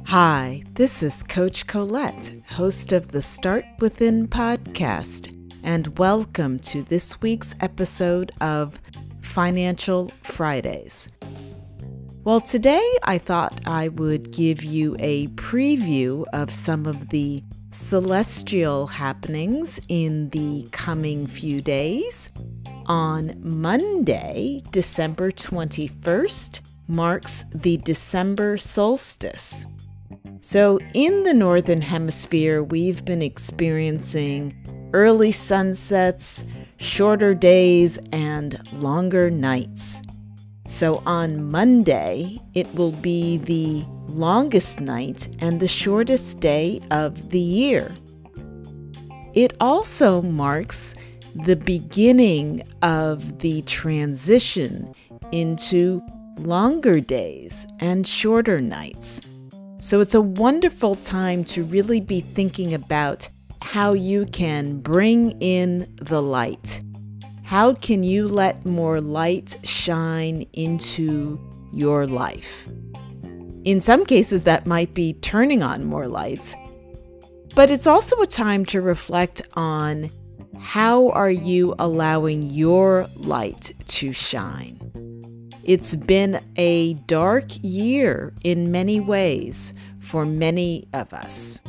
Hi, this is Coach Colette, host of the Start Within podcast, and welcome to this week's episode of Financial Fridays. Well, today I thought I would give you a preview of some of the celestial happenings in the coming few days. On Monday, December 21st, marks the December solstice. So in the Northern Hemisphere, we've been experiencing early sunsets, shorter days, and longer nights. So on Monday, it will be the longest night and the shortest day of the year. It also marks the beginning of the transition into longer days and shorter nights. So it's a wonderful time to really be thinking about how you can bring in the light. How can you let more light shine into your life? In some cases, that might be turning on more lights, but it's also a time to reflect on how are you allowing your light to shine. It's been a dark year in many ways for many of us.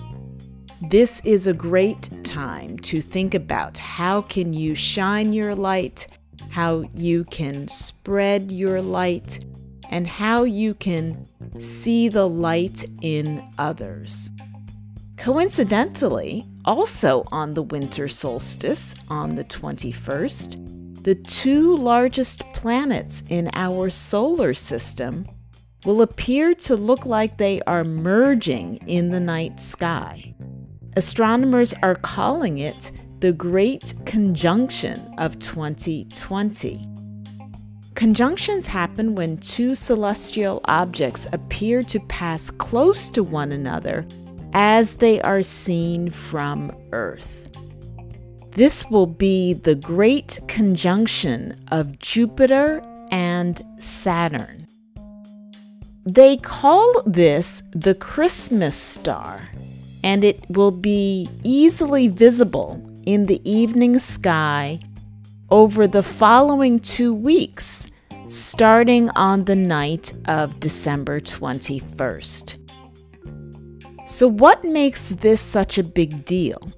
This is a great time to think about how can you shine your light, how you can spread your light, and how you can see the light in others. Coincidentally, also on the winter solstice on the 21st, the two largest planets in our solar system will appear to look like they are merging in the night sky. Astronomers are calling it the Great Conjunction of 2020. Conjunctions happen when two celestial objects appear to pass close to one another as they are seen from Earth. This will be the Great Conjunction of Jupiter and Saturn. They call this the Christmas star, and it will be easily visible in the evening sky over the following 2 weeks, starting on the night of December 21st. So what makes this such a big deal?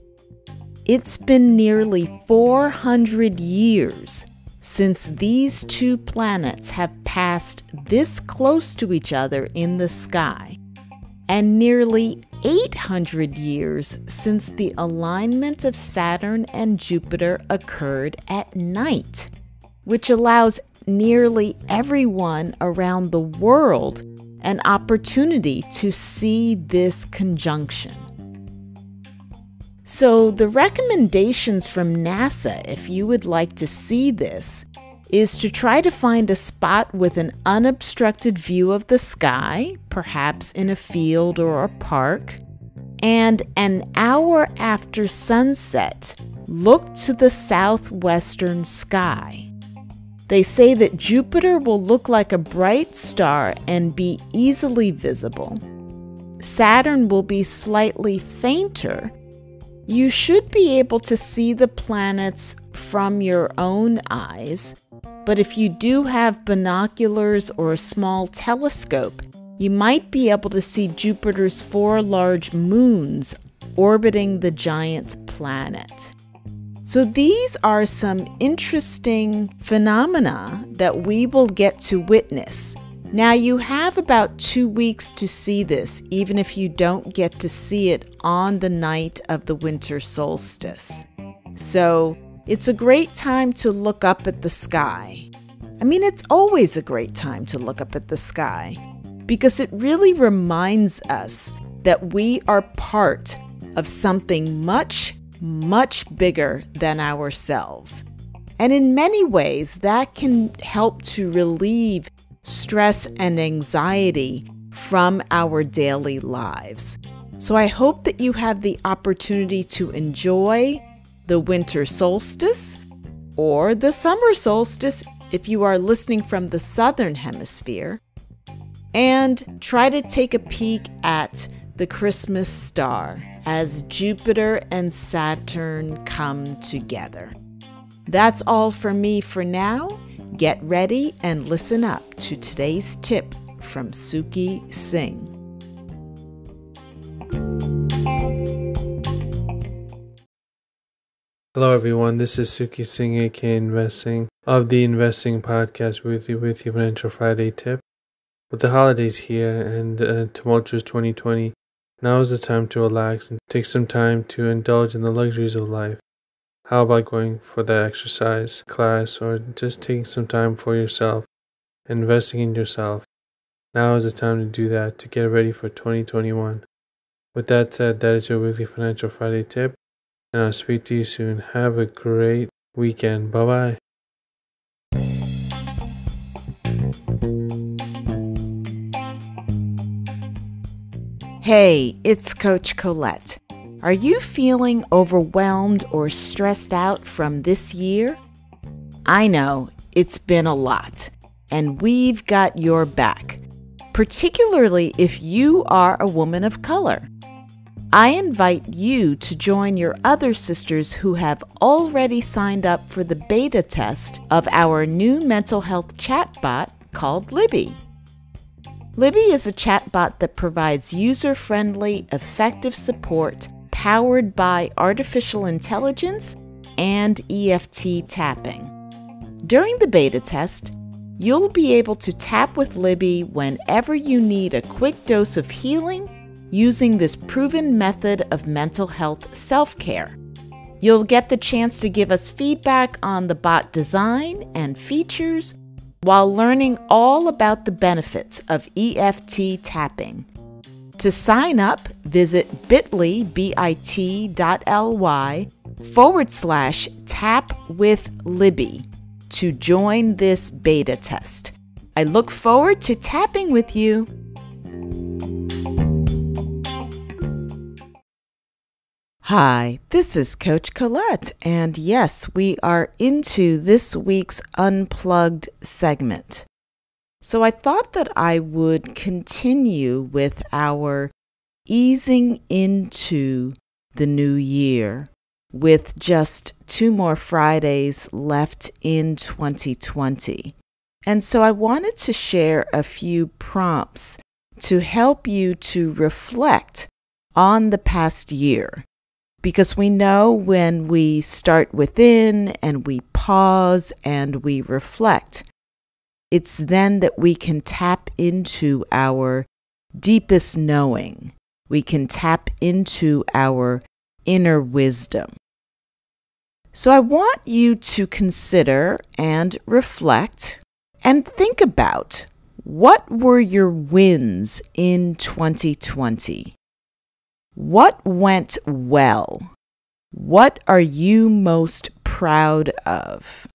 It's been nearly 400 years since these two planets have passed this close to each other in the sky, and nearly 800 years since the alignment of Saturn and Jupiter occurred at night, which allows nearly everyone around the world an opportunity to see this conjunction. So the recommendations from NASA, if you would like to see this, is to try to find a spot with an unobstructed view of the sky, perhaps in a field or a park, and an hour after sunset, look to the southwestern sky. They say that Jupiter will look like a bright star and be easily visible. Saturn will be slightly fainter. You should be able to see the planets from your own eyes, but if you do have binoculars or a small telescope, you might be able to see Jupiter's 4 large moons orbiting the giant planet. So these are some interesting phenomena that we will get to witness. Now you have about 2 weeks to see this, even if you don't get to see it on the night of the winter solstice. So it's a great time to look up at the sky. I mean, it's always a great time to look up at the sky because it really reminds us that we are part of something much, much bigger than ourselves. And in many ways, that can help to relieve stress and anxiety from our daily lives. So I hope that you have the opportunity to enjoy the winter solstice or the summer solstice if you are listening from the Southern Hemisphere. And try to take a peek at the Christmas star as Jupiter and Saturn come together. That's all from me for now. Get ready and listen up to today's tip from Suki Singh. Hello everyone, this is Suki Singh, aka Investing, of the Investing Podcast with your Financial Friday tip. With the holidays here and a tumultuous 2020, now is the time to relax and take some time to indulge in the luxuries of life. How about going for that exercise class or just taking some time for yourself, investing in yourself? Now is the time to do that to get ready for 2021. With that said, that is your weekly Financial Friday tip, and I'll speak to you soon. Have a great weekend. Bye-bye. Hey, it's Coach Colette. Are you feeling overwhelmed or stressed out from this year? I know, it's been a lot, and we've got your back, particularly if you are a woman of color. I invite you to join your other sisters who have already signed up for the beta test of our new mental health chatbot called Libby. Libby is a chatbot that provides user-friendly, effective support powered by artificial intelligence and EFT tapping. During the beta test, you'll be able to tap with Libby whenever you need a quick dose of healing using this proven method of mental health self-care. You'll get the chance to give us feedback on the bot design and features while learning all about the benefits of EFT tapping. To sign up, visit bit.ly/tapwithlibby to join this beta test. I look forward to tapping with you. Hi, this is Coach Colette, and yes, we are into this week's Unplugged segment. So I thought that I would continue with our easing into the new year with just 2 more Fridays left in 2020. And so I wanted to share a few prompts to help you to reflect on the past year. Because we know when we start within and we pause and we reflect, it's then that we can tap into our deepest knowing. We can tap into our inner wisdom. So I want you to consider and reflect and think about, what were your wins in 2020? What went well? What are you most proud of?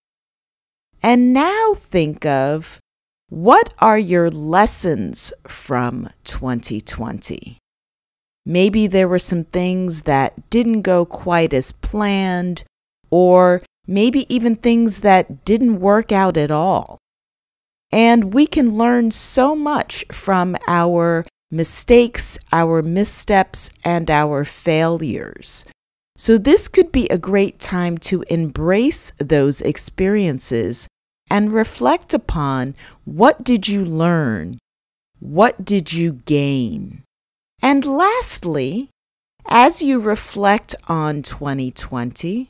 And now think of, what are your lessons from 2020? Maybe there were some things that didn't go quite as planned, or maybe even things that didn't work out at all. And we can learn so much from our mistakes, our missteps, and our failures. So this could be a great time to embrace those experiences and reflect upon, what did you learn? What did you gain? And lastly, as you reflect on 2020,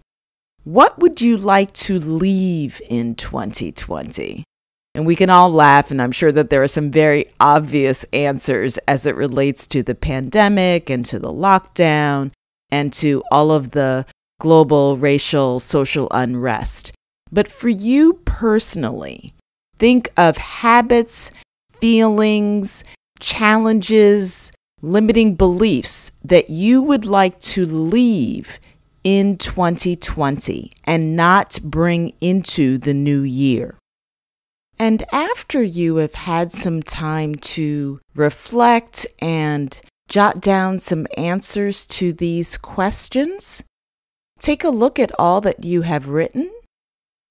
what would you like to leave in 2020? And we can all laugh, and I'm sure that there are some very obvious answers as it relates to the pandemic and to the lockdown and to all of the global racial social unrest. But for you personally, think of habits, feelings, challenges, limiting beliefs that you would like to leave in 2020 and not bring into the new year. And after you have had some time to reflect and jot down some answers to these questions, take a look at all that you have written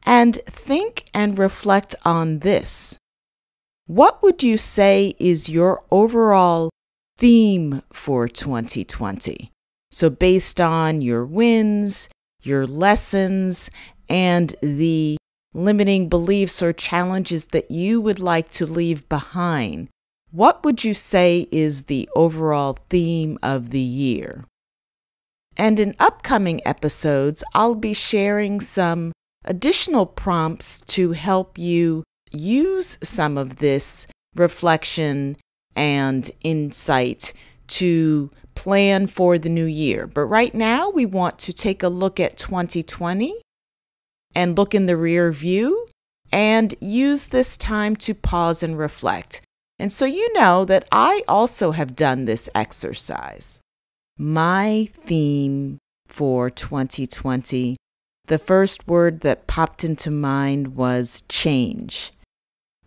And think and reflect on this. What would you say is your overall theme for 2020? So based on your wins, your lessons, and the limiting beliefs or challenges that you would like to leave behind, what would you say is the overall theme of the year? And in upcoming episodes, I'll be sharing some additional prompts to help you use some of this reflection and insight to plan for the new year. But right now, we want to take a look at 2020 and look in the rear view and use this time to pause and reflect. And so you know that I also have done this exercise. My theme for 2020, the first word that popped into mind was change.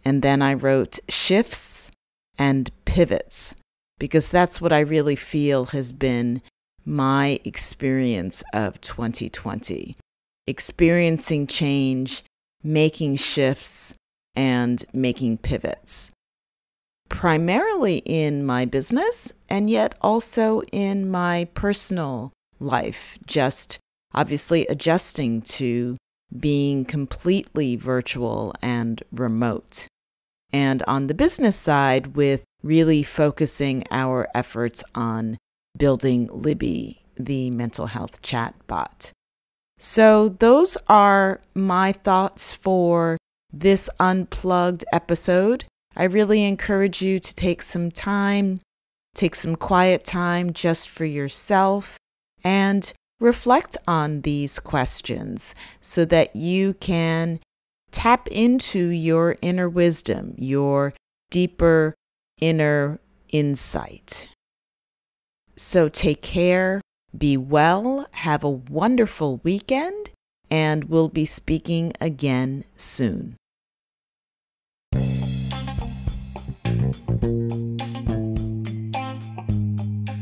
And then I wrote shifts and pivots, because that's what I really feel has been my experience of 2020. Experiencing change, making shifts, and making pivots. Primarily in my business and yet also in my personal life, just obviously adjusting to being completely virtual and remote. And on the business side, with really focusing our efforts on building Libby, the mental health chatbot. So those are my thoughts for this unplugged episode. I really encourage you to take some time, take some quiet time just for yourself, and reflect on these questions so that you can tap into your inner wisdom, your deeper inner insight. So take care, be well, have a wonderful weekend, and we'll be speaking again soon.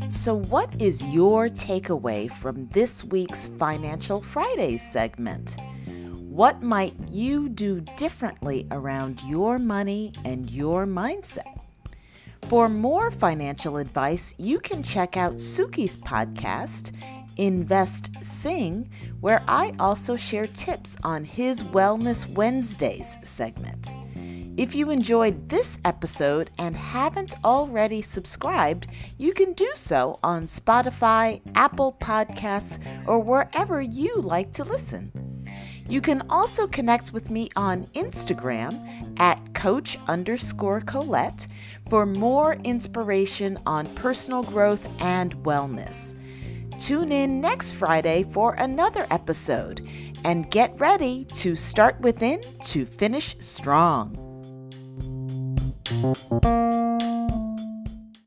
So what is your takeaway from this week's Financial Fridays segment? What might you do differently around your money and your mindset? For more financial advice, you can check out Suki's podcast, Invest Sing, where I also share tips on his Wellness Wednesdays segment. If you enjoyed this episode and haven't already subscribed, you can do so on Spotify, Apple Podcasts, or wherever you like to listen. You can also connect with me on Instagram at Coach_Colette for more inspiration on personal growth and wellness. Tune in next Friday for another episode and get ready to start within to finish strong.